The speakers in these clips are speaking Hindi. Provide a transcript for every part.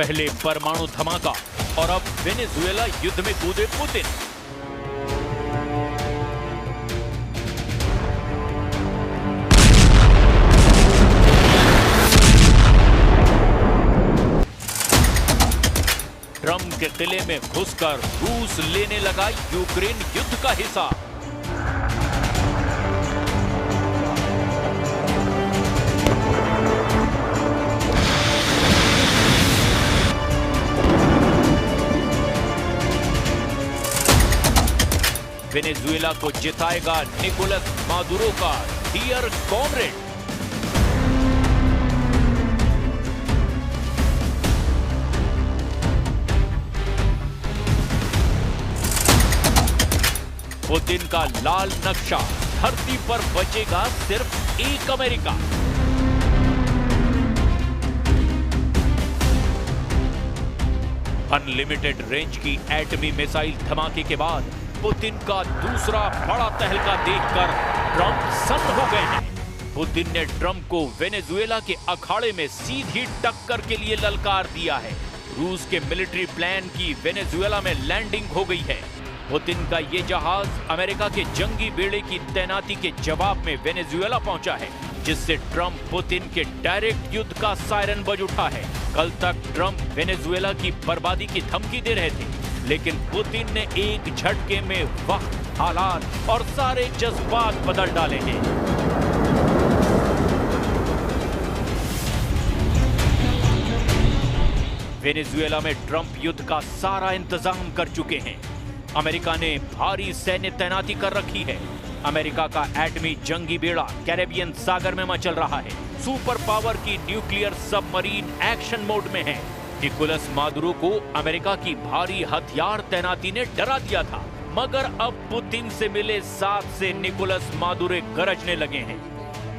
पहले परमाणु धमाका और अब वेनेजुएला युद्ध में कूदे पुतिन। ट्रंप के किले में घुसकर रूस लेने लगा यूक्रेन युद्ध का हिस्सा। वेनेजुएला को जिताएगा निकोलस मादुरो का डियर कॉमरेड। पुतिन का लाल नक्शा, धरती पर बचेगा सिर्फ एक अमेरिका। अनलिमिटेड रेंज की एटमी मिसाइल धमाके के बाद पुतिन का दूसरा बड़ा तहलका देखकर ट्रंप सन्न हो गए हैं। पुतिन ने ट्रंप को वेनेजुएला के अखाड़े में सीधी टक्कर के लिए ललकार दिया है। रूस के मिलिट्री प्लान की वेनेजुएला में लैंडिंग हो गई है। पुतिन का ये जहाज अमेरिका के जंगी बेड़े की तैनाती के जवाब में वेनेजुएला पहुंचा है, जिससे ट्रंप पुतिन के डायरेक्ट युद्ध का सायरन बज उठा है। कल तक ट्रंप वेनेजुएला की बर्बादी की धमकी दे रहे थे, लेकिन पुतिन ने एक झटके में वक्त, हालात और सारे जज्बात बदल डाले हैं। वेनेजुएला में ट्रंप युद्ध का सारा इंतजाम कर चुके हैं। अमेरिका ने भारी सैन्य तैनाती कर रखी है। अमेरिका का एटमी जंगी बेड़ा कैरेबियन सागर में मचल रहा है। सुपर पावर की न्यूक्लियर सबमरीन एक्शन मोड में है। निकोलस मादुरो को अमेरिका की भारी हथियार तैनाती ने डरा दिया था, मगर अब पुतिन से मिले साथ से निकोलस मादुरो गरजने लगे हैं।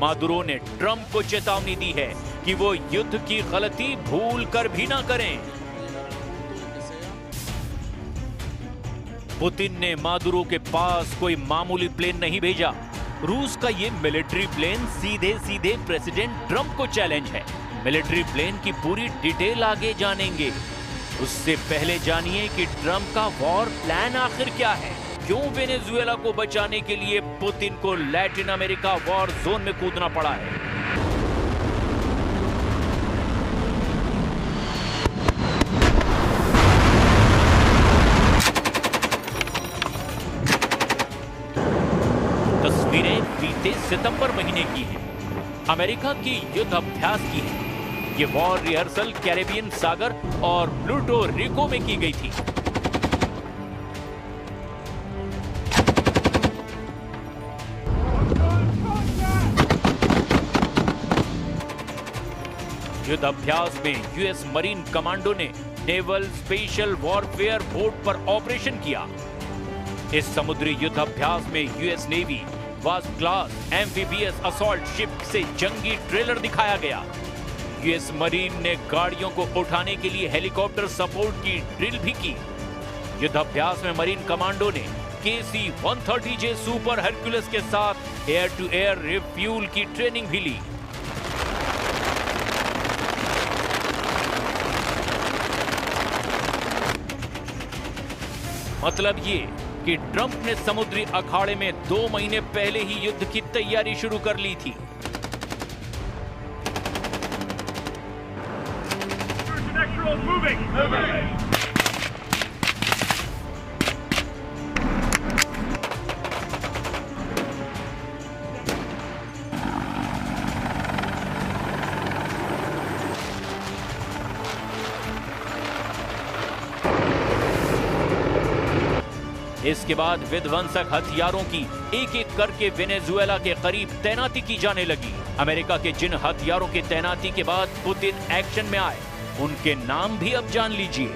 मादुरो ने ट्रंप को चेतावनी दी है कि वो युद्ध की गलती भूल कर भी ना करें। पुतिन ने मादुरो के पास कोई मामूली प्लेन नहीं भेजा। रूस का ये मिलिट्री प्लेन सीधे सीधे प्रेसिडेंट ट्रंप को चैलेंज है। मिलिट्री प्लेन की पूरी डिटेल आगे जानेंगे। उससे पहले जानिए कि ट्रंप का वॉर प्लान आखिर क्या है। क्यों वेनेजुएला को बचाने के लिए पुतिन को लैटिन अमेरिका वॉर जोन में कूदना पड़ा है। तस्वीरें बीते सितंबर महीने की हैं। अमेरिका की युद्ध अभ्यास की है। ये वॉर रिहर्सल कैरेबियन सागर और प्लूटो रिको में की गई थी। युद्ध अभ्यास में यूएस मरीन कमांडो ने नेवल स्पेशल वॉरफेयर बोट पर ऑपरेशन किया। इस समुद्री युद्ध अभ्यास में US navy wasp class amphibious assault ship से जंगी ट्रेलर दिखाया गया। यूएस मरीन ने गाड़ियों को उठाने के लिए हेलीकॉप्टर सपोर्ट की ड्रिल भी की। युद्ध अभ्यास में मरीन कमांडो ने KC-130J सुपर हरक्यूलिस के साथ एयर टू एयर रिफ्यूल की ट्रेनिंग भी ली। मतलब ये कि ट्रंप ने समुद्री अखाड़े में 2 महीने पहले ही युद्ध की तैयारी शुरू कर ली थी। इसके बाद विध्वंसक हथियारों की एक एक करके वेनेजुएला के करीब तैनाती की जाने लगी। अमेरिका के जिन हथियारों की तैनाती के बाद पुतिन एक्शन में आए, उनके नाम भी अब जान लीजिए।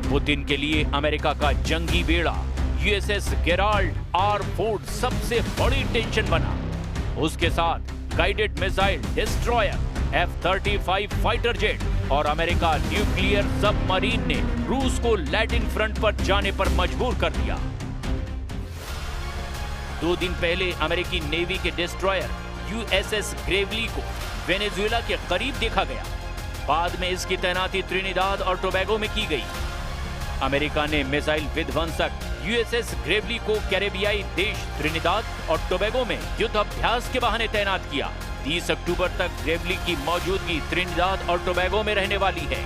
पुतिन के लिए अमेरिका का जंगी बेड़ा यूएसएस गेराल्ड आर फोर्ड सबसे बड़ी टेंशन बना। उसके साथ guided missile destroyer F-35 fighter jet और अमेरिका न्यूक्लियर सबमरीन ने रूस को लैटिन फ्रंट पर जाने पर मजबूर कर दिया। 2 दिन पहले अमेरिकी नेवी के डिस्ट्रॉयर USS ग्रेवली को वेनेजुएला के करीब देखा गया। बाद में इसकी तैनाती त्रिनिदाद और टोबैगो में की गई। अमेरिका ने मिसाइल विध्वंसक यूएसएस ग्रेवली को कैरेबियाई देश त्रिनिदाद और टोबैगो में युद्ध अभ्यास के बहाने तैनात किया। 30 अक्टूबर तक ग्रेवली की मौजूदगी त्रिनिदाद और टोबैगो में रहने वाली है।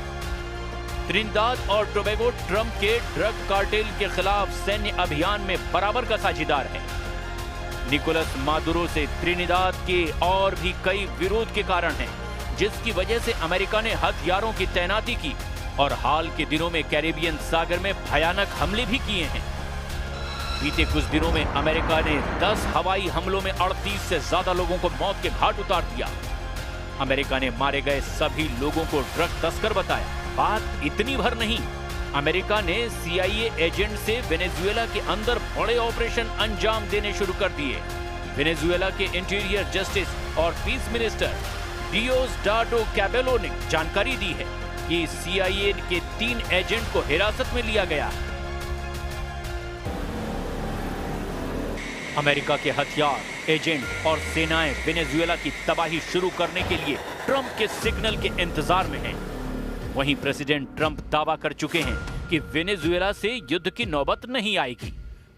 त्रिनिदाद और टोबैगो ट्रंप के ड्रग कार्टेल के खिलाफ सैन्य अभियान में बराबर का साझेदार है। निकोलस मादुरो से त्रिनिदाद के और भी कई विरोध के कारण हैं, जिसकी वजह से अमेरिका ने हथियारों की तैनाती की और हाल के दिनों में कैरेबियन सागर में भयानक हमले भी किए हैं। बीते कुछ दिनों में अमेरिका ने 10 हवाई हमलों में 38 से ज्यादा लोगों को मौत के घाट उतार दिया। अमेरिका ने मारे गए सभी लोगों को ड्रग तस्कर बताया। बात इतनी भर नहीं, अमेरिका ने CIA एजेंट से वेनेजुएला के अंदर बड़े ऑपरेशन अंजाम देने शुरू कर दिए। वेनेजुएला के इंटीरियर जस्टिस और पीस मिनिस्टर डियोसडाडो कैबेलो ने जानकारी दी है कि CIA के 3 एजेंट को हिरासत में लिया गया। अमेरिका के हथियार, एजेंट और सेनाएं वेनेजुएला की तबाही शुरू करने के लिए ट्रंप के सिग्नल के इंतजार में हैं। वहीं प्रेसिडेंट ट्रंप दावा कर चुके हैं कि वेनेजुएला से युद्ध की नौबत नहीं आएगी,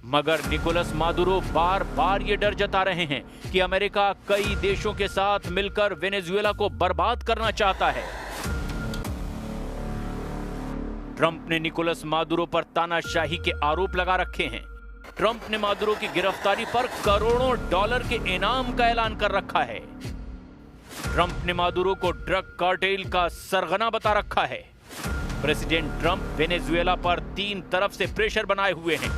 मगर निकोलस मादुरो बार बार ये डर जता रहे हैं कि अमेरिका कई देशों के साथ मिलकर वेनेजुएला को बर्बाद करना चाहता है। ट्रंप ने निकोलस मादुरो पर तानाशाही के आरोप लगा रखे हैं। ट्रंप ने मादुरो की गिरफ्तारी पर करोड़ों डॉलर के इनाम का ऐलान कर रखा है। ट्रंप ने मादुरो को ड्रग कार्टेल का सरगना बता रखा है। प्रेसिडेंट ट्रंप वेनेजुएला पर 3 तरफ से प्रेशर बनाए हुए हैं।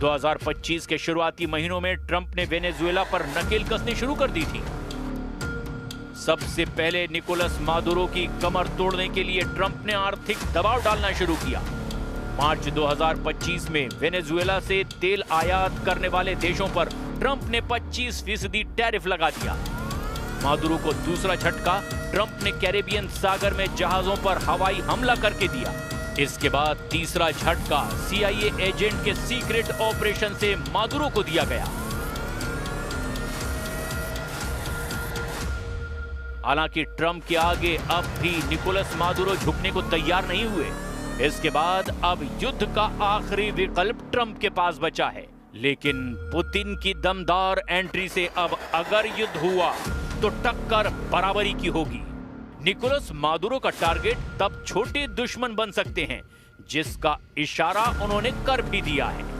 2025 के शुरुआती महीनों में ट्रंप ने वेनेजुएला पर नकेल कसनी शुरू कर दी थी। सबसे पहले निकोलस मादुरो की कमर तोड़ने के लिए ट्रंप ने आर्थिक दबाव डालना शुरू किया। मार्च 2025 में वेनेजुएला से तेल आयात करने वाले देशों पर ट्रंप ने 25% टैरिफ लगा दिया। मादुरो को दूसरा झटका ट्रंप ने कैरेबियन सागर में जहाजों पर हवाई हमला करके दिया। इसके बाद तीसरा झटका CIA एजेंट के सीक्रेट ऑपरेशन से मादुरो को दिया गया। हालांकि ट्रंप के आगे अब भी निकोलस मादुरो झुकने को तैयार नहीं हुए। इसके बाद अब युद्ध का आखिरी विकल्प ट्रंप के पास बचा है। लेकिन पुतिन की दमदार एंट्री से अब अगर युद्ध हुआ तो टक्कर बराबरी की होगी। निकोलस मादुरो का टारगेट तब छोटे दुश्मन बन सकते हैं, जिसका इशारा उन्होंने कर भी दिया है।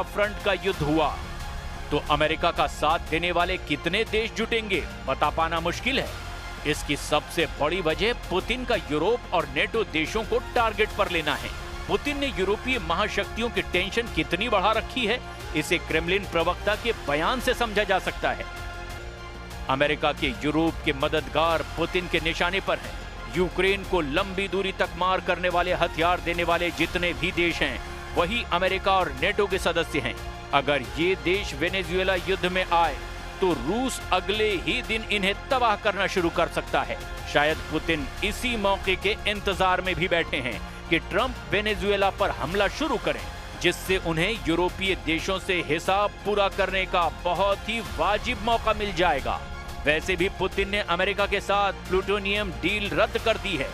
फ्रंट का युद्ध हुआ तो अमेरिका का साथ देने वाले कितने देश जुटेंगे बता पाना मुश्किल है। इसकी सबसे बड़ी वजह पुतिन का यूरोप और नेटो देशों को टारगेट पर लेना है। पुतिन ने यूरोपीय महाशक्तियों की टेंशन कितनी बढ़ा रखी है, इसे क्रेमलिन प्रवक्ता के बयान से समझा जा सकता है। अमेरिका के यूरोप के मददगार पुतिन के निशाने पर हैं। यूक्रेन को लंबी दूरी तक मार करने वाले हथियार देने वाले जितने भी देश हैं वही अमेरिका और नेटो के सदस्य हैं। अगर ये देश वेनेजुएला युद्ध में आए तो रूस अगले ही दिन इन्हें तबाह करना शुरू कर सकता है। शायद पुतिन इसी मौके के इंतजार में भी बैठे हैं कि ट्रंप वेनेजुएला पर हमला शुरू करें, जिससे उन्हें यूरोपीय देशों से हिसाब पूरा करने का बहुत ही वाजिब मौका मिल जाएगा। वैसे भी पुतिन ने अमेरिका के साथ प्लूटोनियम डील रद्द कर दी है,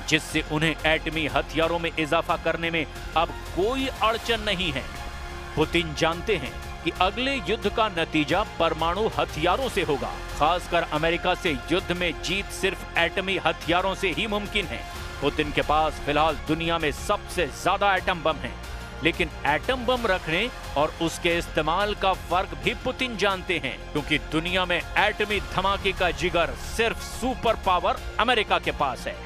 जिससे उन्हें एटमी हथियारों में इजाफा करने में अब कोई अड़चन नहीं है। पुतिन जानते हैं कि अगले युद्ध का नतीजा परमाणु हथियारों से होगा। खासकर अमेरिका से युद्ध में जीत सिर्फ एटमी हथियारों से ही मुमकिन है। पुतिन के पास फिलहाल दुनिया में सबसे ज्यादा एटम बम हैं, लेकिन एटम बम रखने और उसके इस्तेमाल का फर्क भी पुतिन जानते हैं, क्योंकि दुनिया में एटमी धमाके का जिगर सिर्फ सुपर पावर अमेरिका के पास है।